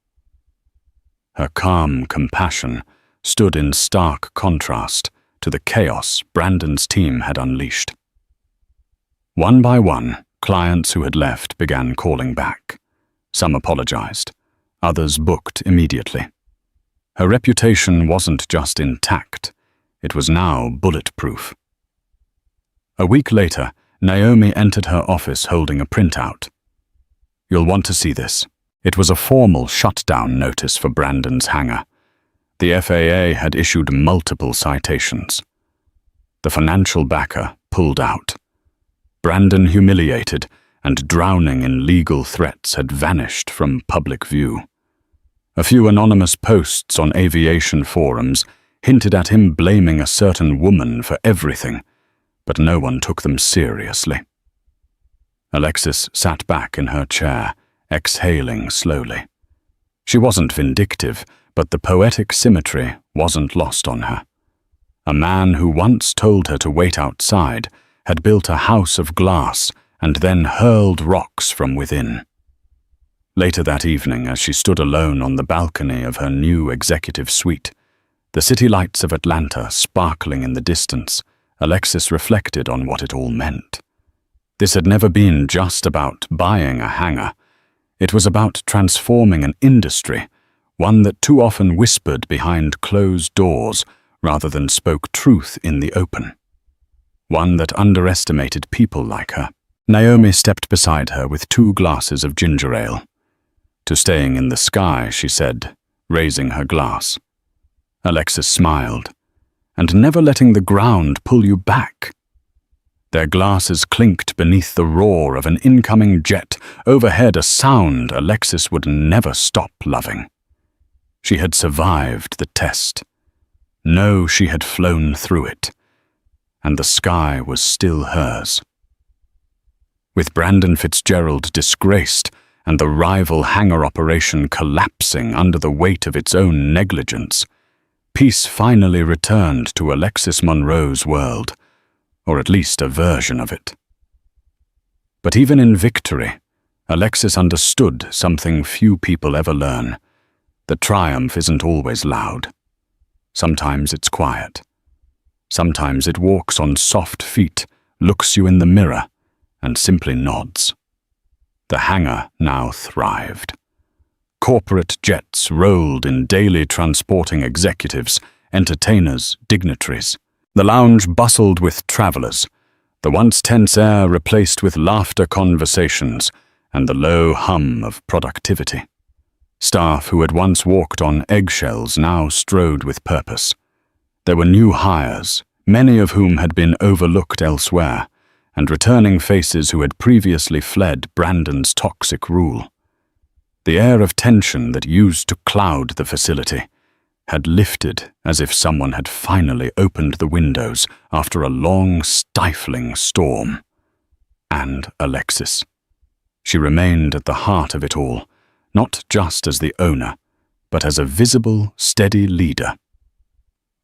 Her calm compassion stood in stark contrast to the chaos Brandon's team had unleashed. One by one, clients who had left began calling back. Some apologized, others booked immediately. Her reputation wasn't just intact, it was now bulletproof. A week later, Naomi entered her office holding a printout. "You'll want to see this." It was a formal shutdown notice for Brandon's hangar. The FAA had issued multiple citations. The financial backer pulled out. Brandon, humiliated and drowning in legal threats, had vanished from public view. A few anonymous posts on aviation forums hinted at him blaming a certain woman for everything, but no one took them seriously. Alexis sat back in her chair, exhaling slowly. She wasn't vindictive, but the poetic symmetry wasn't lost on her. A man who once told her to wait outside had built a house of glass and then hurled rocks from within. Later that evening, as she stood alone on the balcony of her new executive suite, the city lights of Atlanta sparkling in the distance, Alexis reflected on what it all meant. This had never been just about buying a hangar. It was about transforming an industry, one that too often whispered behind closed doors rather than spoke truth in the open. One that underestimated people like her. Naomi stepped beside her with 2 glasses of ginger ale. "To staying in the sky," she said, raising her glass. Alexis smiled, and never letting the ground pull you back. Their glasses clinked beneath the roar of an incoming jet, overhead a sound Alexis would never stop loving. She had survived the test. No, she had flown through it, and the sky was still hers. With Brandon Fitzgerald disgraced and the rival hangar operation collapsing under the weight of its own negligence, peace finally returned to Alexis Monroe's world, or at least a version of it. But even in victory, Alexis understood something few people ever learn, that triumph isn't always loud. Sometimes it's quiet. Sometimes it walks on soft feet, looks you in the mirror, and simply nods. The hangar now thrived. Corporate jets rolled in daily transporting executives, entertainers, dignitaries. The lounge bustled with travelers, the once tense air replaced with laughter conversations and the low hum of productivity. Staff who had once walked on eggshells now strode with purpose. There were new hires, many of whom had been overlooked elsewhere, and returning faces who had previously fled Brandon's toxic rule. The air of tension that used to cloud the facility had lifted as if someone had finally opened the windows after a long, stifling storm. And Alexis. She remained at the heart of it all, not just as the owner, but as a visible, steady leader.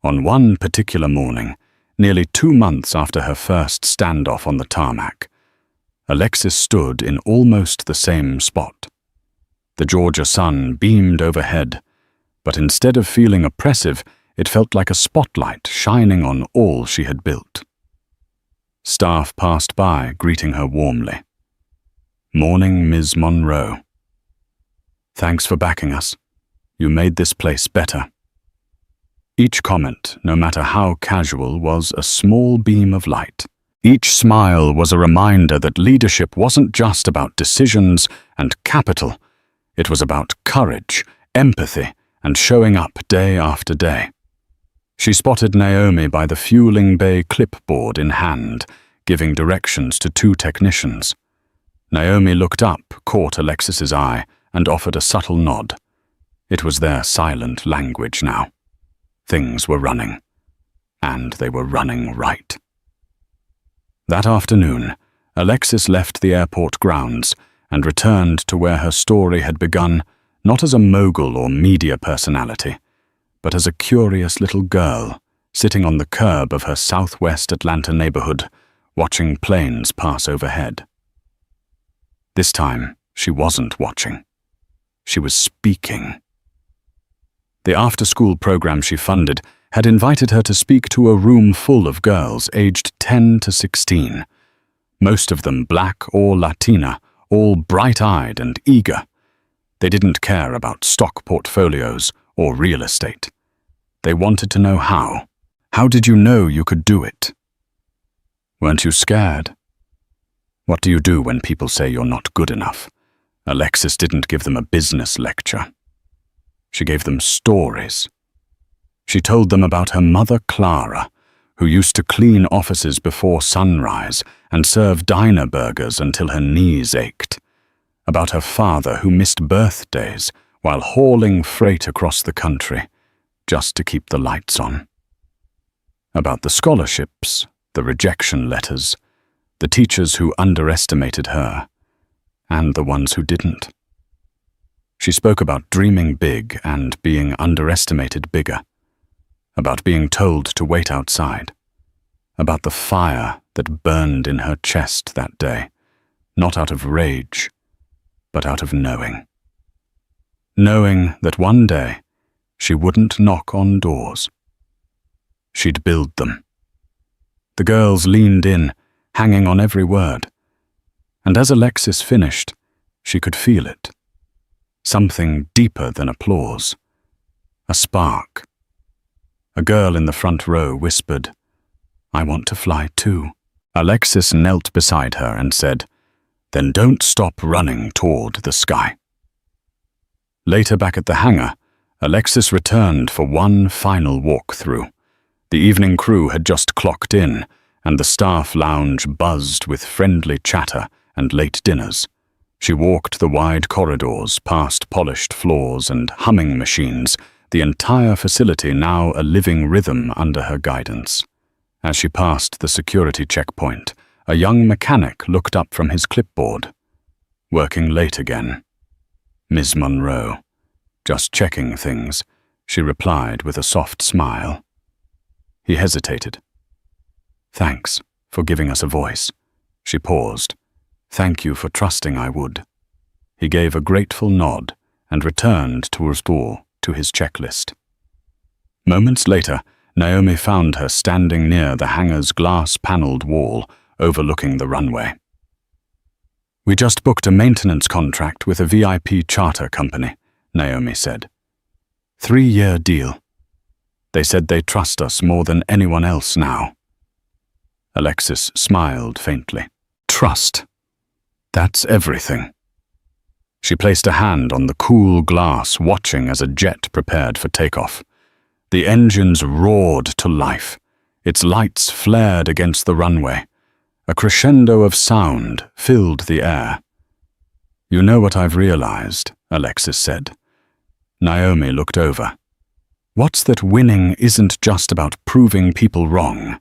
On one particular morning, nearly 2 months after her first standoff on the tarmac, Alexis stood in almost the same spot. The Georgia sun beamed overhead, but instead of feeling oppressive, it felt like a spotlight shining on all she had built. Staff passed by, greeting her warmly. "Morning, Ms. Monroe. Thanks for backing us. You made this place better." Each comment, no matter how casual, was a small beam of light. Each smile was a reminder that leadership wasn't just about decisions and capital. It was about courage, empathy, and showing up day after day. She spotted Naomi by the fueling bay clipboard in hand, giving directions to 2 technicians. Naomi looked up, caught Alexis's eye, and offered a subtle nod. It was their silent language now. Things were running, and they were running right. That afternoon, Alexis left the airport grounds and returned to where her story had begun, not as a mogul or media personality, but as a curious little girl sitting on the curb of her southwest Atlanta neighborhood, watching planes pass overhead. This time, she wasn't watching. She was speaking. The after-school program she funded had invited her to speak to a room full of girls aged 10 to 16, most of them black or Latina, all bright-eyed and eager. They didn't care about stock portfolios or real estate. They wanted to know how. How did you know you could do it? Weren't you scared? What do you do when people say you're not good enough? Alexis didn't give them a business lecture. She gave them stories. She told them about her mother, Clara, who used to clean offices before sunrise and serve diner burgers until her knees ached. About her father, who missed birthdays while hauling freight across the country just to keep the lights on. About the scholarships, the rejection letters, the teachers who underestimated her, and the ones who didn't. She spoke about dreaming big and being underestimated bigger, about being told to wait outside, about the fire that burned in her chest that day, not out of rage, but out of knowing. Knowing that one day she wouldn't knock on doors. She'd build them. The girls leaned in, hanging on every word, and as Alexis finished, she could feel it. Something deeper than applause. A spark. A girl in the front row whispered, "I want to fly too." Alexis knelt beside her and said, "Then don't stop running toward the sky." Later back at the hangar, Alexis returned for one final walkthrough. The evening crew had just clocked in, and the staff lounge buzzed with friendly chatter and late dinners. She walked the wide corridors, past polished floors and humming machines, the entire facility now a living rhythm under her guidance. As she passed the security checkpoint, a young mechanic looked up from his clipboard. Working late again. Ms. Monroe. Just checking things, she replied with a soft smile. He hesitated. Thanks for giving us a voice. She paused. Thank you for trusting I would. He gave a grateful nod and returned to his checklist. Moments later, Naomi found her standing near the hangar's glass-paneled wall overlooking the runway. We just booked a maintenance contract with a VIP charter company, Naomi said. 3-year deal. They said they trust us more than anyone else now. Alexis smiled faintly. Trust. That's everything. She placed a hand on the cool glass, watching as a jet prepared for takeoff. The engines roared to life. Its lights flared against the runway. A crescendo of sound filled the air. You know what I've realized, Alexis said. Naomi looked over. What's that winning isn't just about proving people wrong.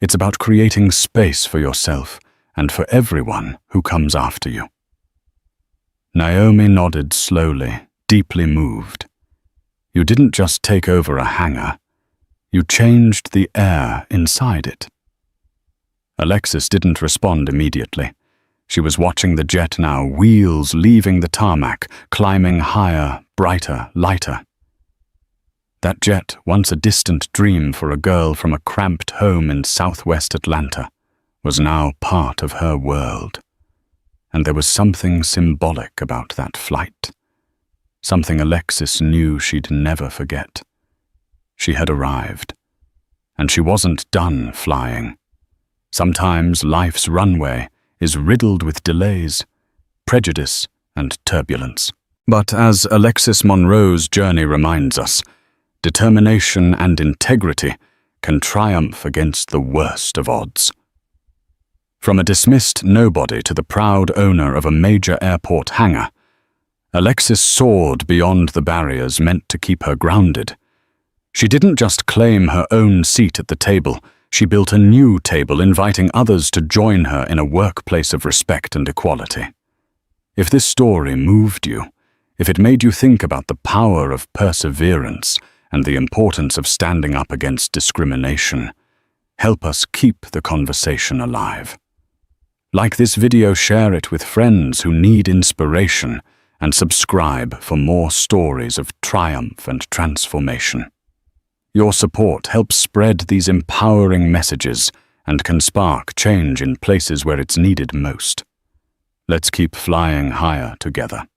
It's about creating space for yourself and for everyone who comes after you. Naomi nodded slowly, deeply moved. You didn't just take over a hangar. You changed the air inside it. Alexis didn't respond immediately. She was watching the jet now, wheels leaving the tarmac, climbing higher, brighter, lighter. That jet, once a distant dream for a girl from a cramped home in southwest Atlanta, was now part of her world. And there was something symbolic about that flight. Something Alexis knew she'd never forget. She had arrived. And she wasn't done flying. Sometimes life's runway is riddled with delays, prejudice, and turbulence. But as Alexis Monroe's journey reminds us, determination and integrity can triumph against the worst of odds. From a dismissed nobody to the proud owner of a major airport hangar, Alexis soared beyond the barriers meant to keep her grounded. She didn't just claim her own seat at the table, she built a new table, inviting others to join her in a workplace of respect and equality. If this story moved you, if it made you think about the power of perseverance and the importance of standing up against discrimination, help us keep the conversation alive. Like this video, share it with friends who need inspiration, and subscribe for more stories of triumph and transformation. Your support helps spread these empowering messages and can spark change in places where it's needed most. Let's keep flying higher together.